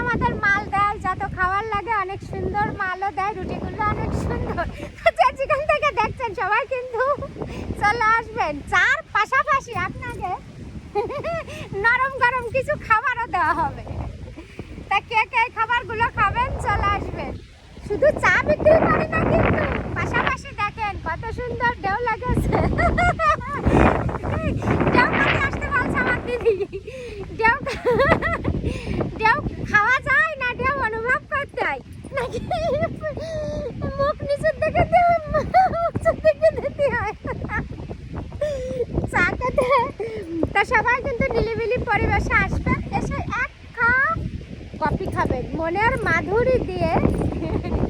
আমাদের মাল দেয়, যত খাবার লাগে অনেক সুন্দর মালও দেয়, রুটিগুলো অনেক সুন্দর। যে যেখান থেকে দেখছেন সবাই কিন্তু চলে আসবেন। চার পাশাপাশি আপনাকে নরম গরম কিছু খাবারও দেওয়া হবে। তা কে কে খাবারগুলো খাবেন চলে আসবেন। শুধু চা বিক্রি করে না কিন্তু, পাশাপাশি দেখেন কত সুন্দর ঢেউ লাগেছে। ঢেউ করতে আসতে বলছে আমার দিদি। ঢেউ ঢেউ খাওয়া যায় না, ঢেউ অনুভব করতে হয় নাকি? মুখ নিচের দিকে দিয়ে উঁচুর দিকে দিতে হয় চা খেতে। তা সবাই কিন্তু নিলিবিলি পরিবেশে আসবেন, এসে এক কাপ কফি খাবেন, মনের মাধুরী দিয়ে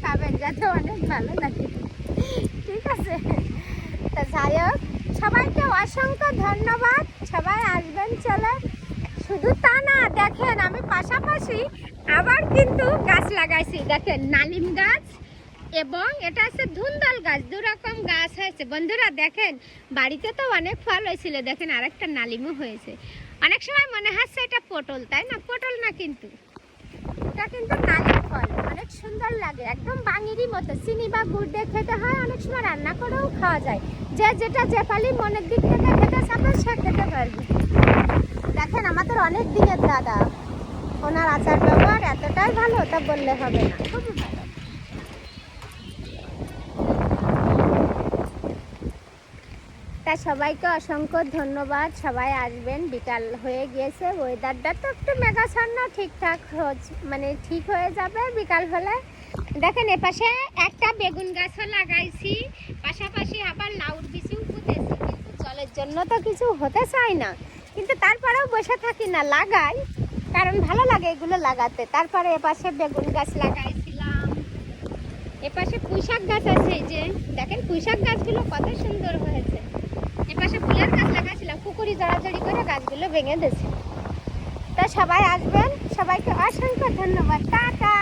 খাবেন, যাতে অনেক ভালো লাগে। ঠিক আছে? তা যাই হোক, সবাইকে অসংখ্য ধন্যবাদ। সবাই আসবেন চলে। শুধু তা না, দেখেন আমি পাশাপাশি আবার কিন্তু গাছ লাগাইছি। দেখেন নালিম গাছ এবং এটা হচ্ছে ধুন্দল গাছ, দুরকম গাছ হয়েছে। বন্ধুরা দেখেন, বাড়িতে তো অনেক ফল হয়েছিল, দেখেন আরেকটা নালিমও হয়েছে। অনেক সময় মনে হচ্ছে এটা পটল, তাই না? পটল না কিন্তু, এটা কিন্তু নালিম ফল, অনেক সুন্দর লাগে, একদম বাঙিরি মতো। চিনি বা গুড় দিয়ে খেতে হয়, অনেক সময় রান্না করেও খাওয়া যায়। যে যেটা যে পালি মনের দিক থেকে খেতে চাবে সে খেতে পারবে। দেখেন আমাদের অনেক দিনের দাদা, ওনার আচার ব্যবহার এতটাই ভালো, তা বললে হবে না, খুবই ভালো। তাই সবাইকে অসংখ্য ধন্যবাদ। সবাই আসবেন, বিকাল হয়ে গিয়েছে, ওয়েদারটা তো একটু মেঘাচ্ছন্ন, ঠিকঠাক মানে ঠিক হয়ে যাবে বিকাল হলে। দেখেন এপাশে একটা বেগুন গাছও লাগাইছি, পাশাপাশি আবার লাউর বিচিও পুঁতেছি, কিন্তু জলের জন্য তো কিছু হতে চায় না, কিন্তু তারপরেও বসে থাকি না, লাগাই, কারণ ভালো লাগে এগুলো লাগাতে। তারপরে এপাশে বেগুন গাছ লাগাইছিলাম, এপাশে পুঁইশাক গাছ আছে, এই যে দেখেন পুঁইশাক গাছগুলো কত সুন্দর হয়েছে। এপাশে ফুলের গাছ লাগাইছিলাম, পুকুরি জড়াজড়ি করে গাছগুলো ভেঙে দিয়েছে। তা সবাই আসবেন, সবাইকে অসংখ্য ধন্যবাদ, টাটা।